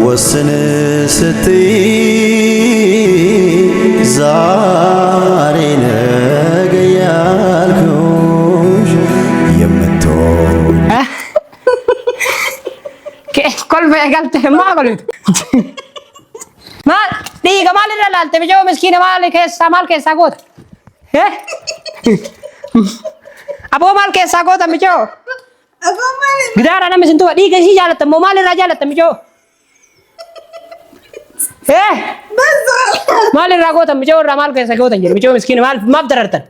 ወስን ስትይ ዛሬ ነገ ያልኩሽ የምትሆን كل في قلته ما قلت ما دقيقة ما لنا لا تبي مسكينة مالك هسه مالك هسه قوت إيه أبو مالك هسه قوت أمي جو أبو مالك قدار أنا مسنتو دقيقة شيء جالت مو مال الرجال أمي جو إيه بس مال الرجال أمي جو مالك هسه قوت أنجر أمي جو مسكينة مال ما بدرتن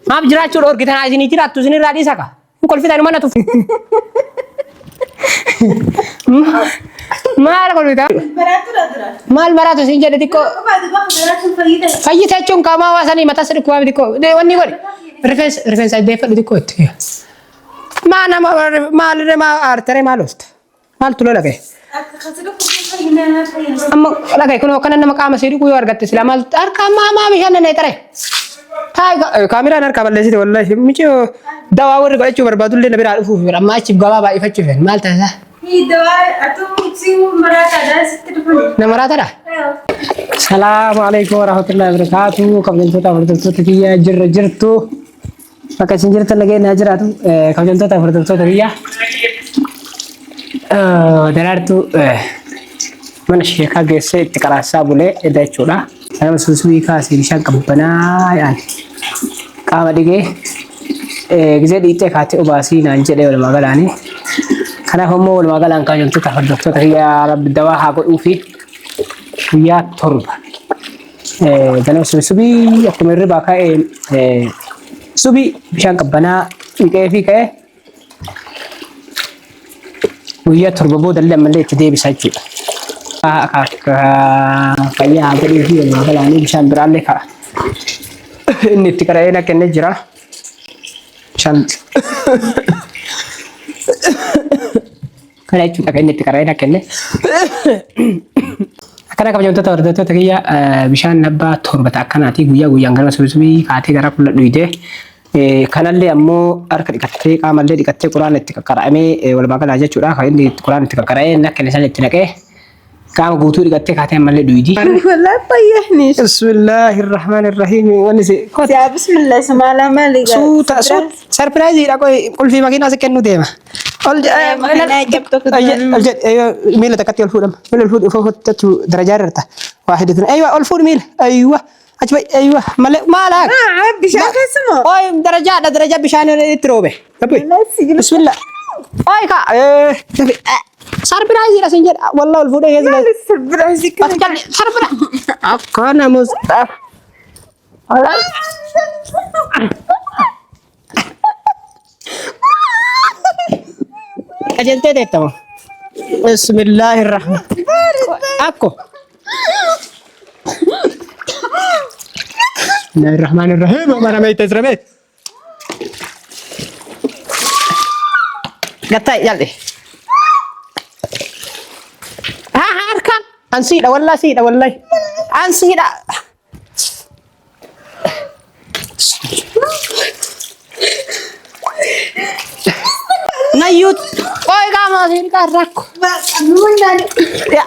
ما بجرات شو الأور كده عايزين يجرات تزني رادي سكا كل في ثاني ما نتوف ما أقول لك مال مراتو سينجر ديكو فايتة چون كاما واساني متى سر كوا ديكو ده وني قولي ريفرنس ده فلو ديكو تيا ما أنا ما أرتري مالوست مال تلو لقى أما لقى يكونوا كنا نما كام سيرو كوي ورقة تسلا مال أركام ما بيشان نيتري هاي كاميرا نركب اللي سيد والله ميشو دوا ورق قاعد يشوف بربادو اللي نبي نعرفه في رما يشوف جواب باي فتشوفين مال تهذا هي دواء أتوم مرات ada ستة نمرات هذا السلام عليكم ورحمة الله وبركاته كم جنتو تفردتو تكيا جرتو pakai sinjir terlagi najar tu kau contoh tak berdua tu ya darar tu mana sih kagak sih terasa boleh ada cura saya susui kasih bisa kampana ya kau ada ke gede itu kate ubasi nanti dia orang magal ani karena homo orang magal angka contoh tak berdua tu ya Arab dawa aku ufi ya turba dan susui aku mereka pakai subi bisa kampana ini kayak ويا ترببود اللي مليت دي بسجل كيا بدي في ما بلاني مشان برالك إني تكرهنا كنجرا مشان كنا يجوا كأني تكرهنا كنه karena kamu jangan tahu itu tadi ya bisa nambah turbat akan nanti guya anggar masuk kati gara pula duide kanallee ammoo harka dhiqattee qaamallee dhiqattee quraana itti qaqqaramee wal magalaa jechuudha kan inni quraana itti qaqqara'ee nakkan isaan itti naqee qaama guutuu dhiqattee kaatee ammallee dhuydi والله طيحني bismillahir rahmanir rahim wanni si يا بسم الله اسمع لا مالك suuta surprise ira koy qulfi makiinaa si kennu deema ol أنا جبتك ايوه ميل تكتي الفودم ميل الفود فوتت درجه رتا واحد اثنين ايوه الفود ميل ايوه أجمع أيوه مالك بشان اسمه أي درجات بشان تروبه بسم الله أي كا سربرايز راسنجر والله الفود هي زي سربرايز أتكلم سربرايز أكنا مستف أجل تديتهم بسم الله الرحمن أكو بسم الله الرحمن الرحيم ما رميت رميت قطع يلا ها أركان أنسيدا والله سيدا والله أنسيدا نيوت أوي كم أسير كارك يا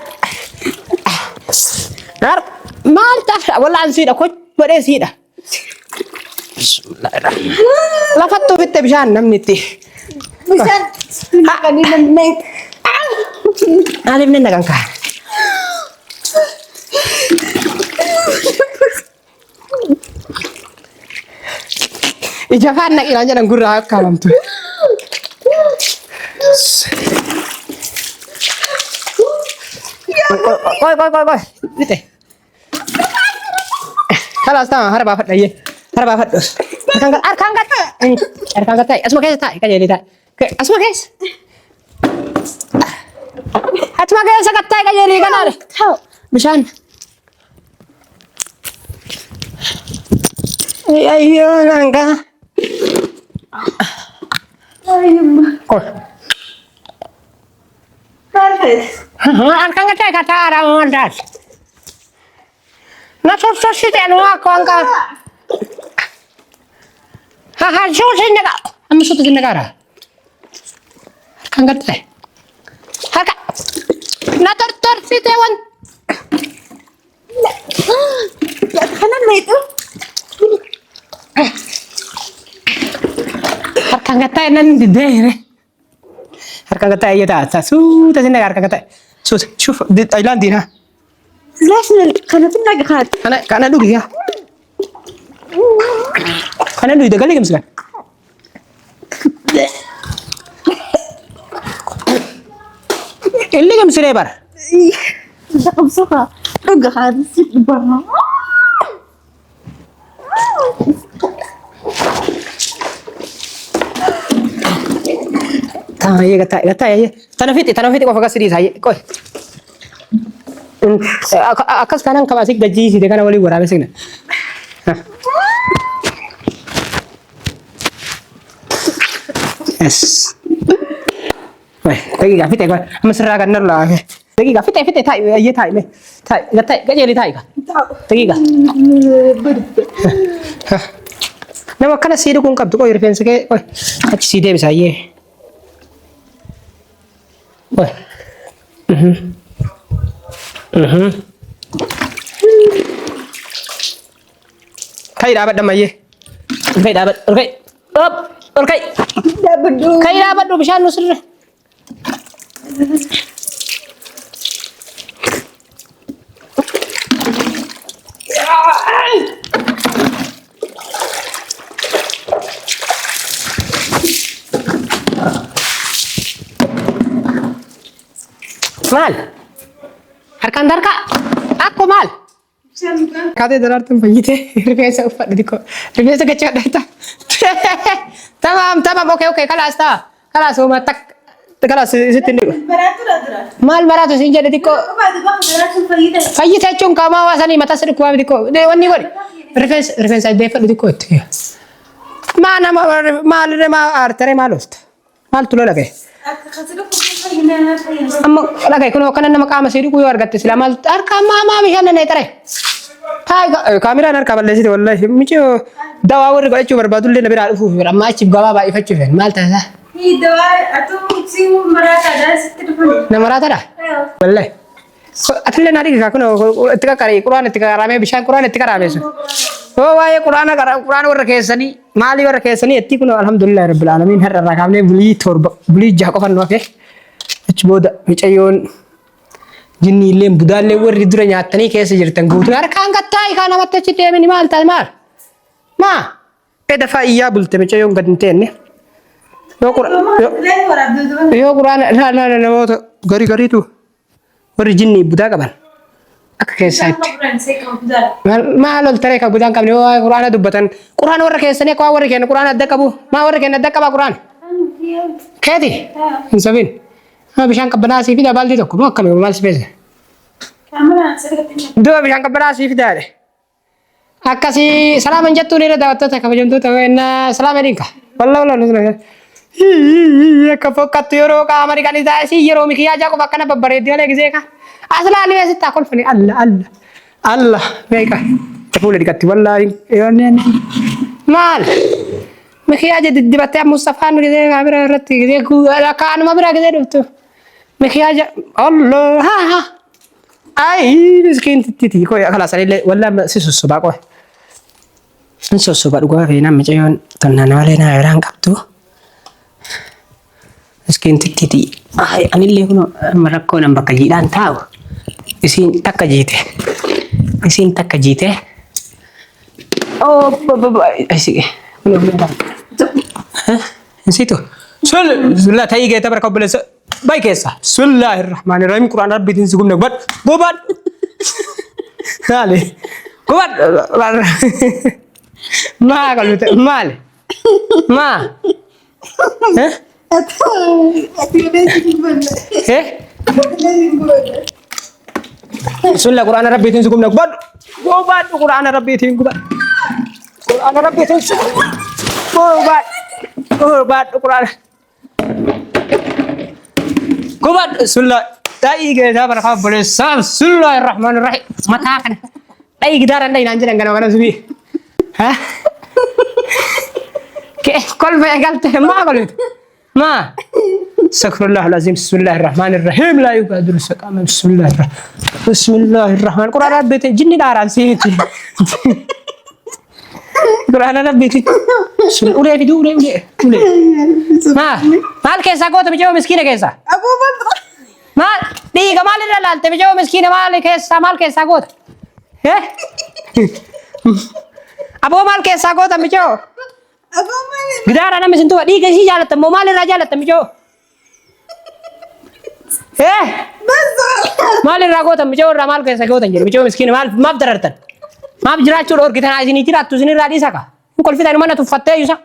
نار مال تفرع والله أنسيدا كوي بدي سيدا بسم الله الرحمن لا فتو بيت بشان نمنيتي بشان هاكني نمنيت هذه منين نكانك إجابة nak ilan jangan gurau kalam tu. Koi, bete. Kalau setengah harap apa lagi? Harap apa terus? Arkangkat, asma guys tak, kan jadi tak. Asma guys. Atuma keessa kattaa qajeelii kanaale. Bishaan. Ayyoo nangaa. Kol. Harkaan kattaa kattaa aramaan taal. Na sossositeen waa koonkaa. Suusin nagaa. Amma suutin nagaara. Harkaan kattaa. Harka. Na tortorsitee wan. Kanan na ito. Harkaan kattaa nan didee. Harkaan kattaa ayyata. Suuta sin nagaa harkaan kattaa. Suuta. Shuf. Aylaan diinaa. National, kana pun naghahat. Kana dhugi yaa. Kana dhugi dagalee gamsi kan. Illee gamsi ree bara. Nakabso ka. Naghahat. Ba? Iya kata ya. Tanah fiti kau fokus di saya. Kau. Akas sekarang kau asik gaji sih, dengan awalnya berapa sih na? Yes. Wah, lagi gak fit ya kau. Mesra kan nol lah. Lagi gak fit thai, iya thai nih. Thai, gak thai, gak jadi thai kah? Lagi gak? Nama kana sih dukung kau tuh kau referensi ke, kau sih deh bisa iya. Wah. Kai dapat nama ye. Kai dapat. Okay. Up. Okay. Dapat dulu. Kai dapat dulu bisa nusir. Mal. Harkaan darka. Aku mal. Kata dalar tuh begitu. Rifensa ufat diko. Rifensa kecil dah. Tamam. Oke. Kalas rumah tak. Kalas situ dulu. Mal baratus inja diko. Fayyita chung kama wasani mata sedu kuam diko. Wani. Rifensa defa diko itu. Mana mal artere malost. Mal tuh lagi. Amma lagay kuno kana nama kama siri ku yor gatte sila mal arka mama mi hanne tare tay kamera nar kabal lesi wallahi micho dawa wor ga chu barbadul le nabira fu amma chi gawa ba ifachu fen mal ta sa Hi dawa atu si marata da sitte dulu. na marata da wallahi atle nari ga kuno etika kare qur'an etika rame bishan qur'an etika rame so oh waye qur'an wor kesani mali wor kesani etti kuno alhamdulillah rabbil alamin harra rakamne buli jako fan no ke Boda micayon jinni lem budalle warri dura nyaatani keessa jirtan guutu harkaan gattaa ika namatti achi deemini maal taal maal ma eda fayyaa bulte micayon gad hin teenne yoo quraan la namoota gariitu warri jinni budaa qaban akka keessaatti maal ol taree ka budaan qabne waa quraana dubbatan quraan warra keessanii akka warri kenna quraan adda qabu maa warri kenna adda qaba quraan keeti hin sabin bishaan qabbanaa sii fida baaldi tokko moo akkami maal sibeese dua bishaan qabbanaa sii fidaadhe akkasii salaaman jettuun irra daawwattoota kabajamtoota weenna salaama dhiinka walla akka fokkattu yeroo qaama dhiqanii taa'e sii yeroo mikiyyaa jaaqof akkana babbareeddi malee gisee ka aslaa limee sittaa kolfani alla meeqa fuula dhiqatti wallaahi maal mikiyyaa dibattee Mustafaan gisee kaamira irratti gisee kaanuma bira gisee dhuftu mikiyyaa Allah ay miskin titi ko kala sare walla si sussuba ko sussuba dhugaa fi nama ceyon tannan wale na yaran qabdu miskin titi ay anille kuno marakko nan bakka jiidhan taa'u isin takka jiite oh ay kuno insitu sulla tayi ge tabaraka bilasa bay kesa bismillahirrahmanirrahim Quran rabbitin sigum nak bobat dale bobat ma kalau mal ma بسم الله قرآن ربي تنسكم نقبل قبل قرآن ربي تنقبل قرآن ربي تنسكم قبل قرآن قبل بسم الله تاي كذا بركاب بلسان بسم الله الرحمن الرحيم ما تاكن تاي كذا رندي نانجر نعنا سبي ها كل ما قلت ما قلت ما استغفر الله العظيم بسم الله الرحمن الرحيم لا يقدر سقام بسم الله الرحمن قرآن ربي جني داران سيت قرآن ربي بسم الله أولي فيديو أولي ما مال كيسا قوت بيجوا مسكين كيسا أبو بدر مال دي كمال الرلال تبيجوا مسكين مال كيسا قوت إيه أبو مال كيسا قوت بيجوا أبو مالي بدار أنا مسنتوا دي كيسي جالت مو مال الرجال تبيجوا إيه مال الرجال تبيجوا الرمال كيسا قوت نجري بيجوا مسكين مال ما بدرتن ما بجرات شو أورك تنا عايزين يجرات تزني رادي سكا كل في ثاني ما نتفتح يوسا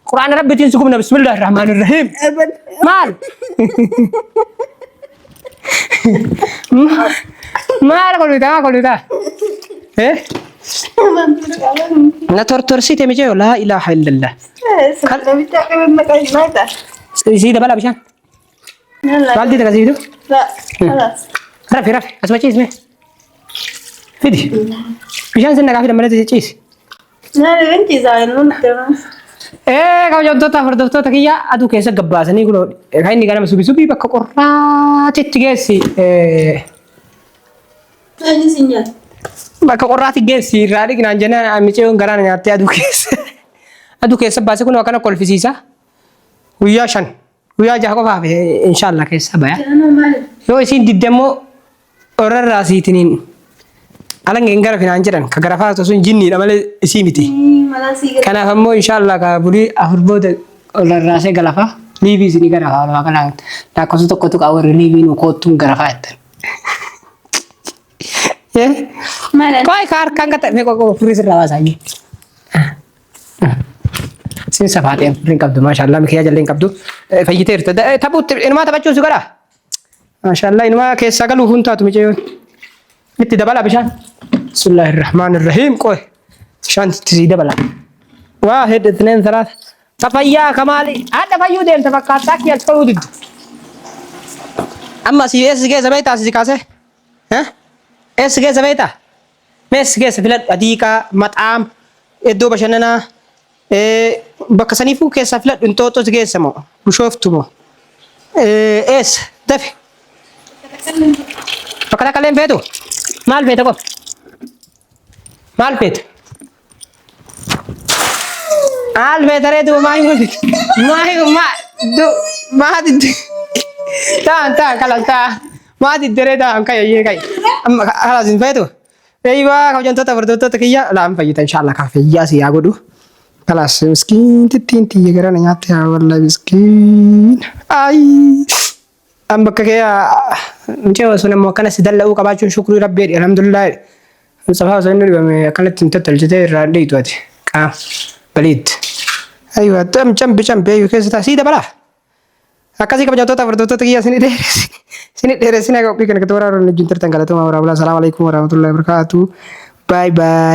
قرآن ربي تنسكم بسم الله الرحمن الرحيم مال مال كل ده إيه لا ترسي تمشي لا إله إلا الله سلام بتاعك ما كان ماذا زيد بلا بشان لا والدي تكذبه لا خلاص رفي اسمع شيء اسمه فيدي بشان سنة كافي لما نتيجة شيء لا بنتي زاينون تمام إيه كم جون توتا فرد توتا كيا أدو كيسة قبّاس أني يقولوا هاي نيجانا مسوبي بكا قرّا تتجسي أنا سينيا بكا قرّا تتجسي رادي كنا جنا أميشون غرانا نعطي أدو كيسة بس كنا وكنا كل في سيسا ويا شان ويا جاكو فاهم إن شاء الله كيسة بيا أنا مال يو إسين ديدمو أورر راسي تنين alang enggara finanjaran kagarafa to sun jinni amale isimiti malah sih kana fammo inshallah ka buri ahurboda ola rase galafa livi sini garafa wala kana ta ko to ko awar livi no ko tun garafa etan ye malah koi kar kangata me ko puri sir rawa sangi sin safate puri kabdu mashallah me khiya jallin kabdu fayiter tabut inma tabachu sugara mashallah inma ke sagalu hunta tumi je متى دبلا بشان بسم الله الرحمن الرحيم كوي شان تزيد دبلا واحد اثنين ثلاث تفيا كمالي هذا فيو دين تفكرتك يا تفود اما سي اس جي زبيتا سي كاسه ها اس جي زبيتا مس جي سفلت اديكا مطعم ادو بشننا بكسنيفو كسفلت انتوتو جي سمو بشوفتمو اس دفي فكرة كلام فيدو مال فيت أكو مال فيت أريد ما يقول ما دو ما هاد تا كلام تا ما هاد دري تا أم كاي كاي أم خلاص فيتو أيوة كم جنتو تفردو تكيا لا أم فيت إن شاء الله كافي يا سي أقولو خلاص مسكين تين تيجي كرا نياتي والله مسكين أي أم بكيا مجھے سنے موقع سے دل او کباچو شکر ربي الحمدلله صباح زين اللي كانت انت تلجدي راندي توتي كا بليد ايوه تم جنب ايوه كيسه سيده بلا akasi ka jato ta berdoto ta sini deh sini aku pikir ketua orang junter tanggal itu mau assalamualaikum warahmatullahi wabarakatuh bye bye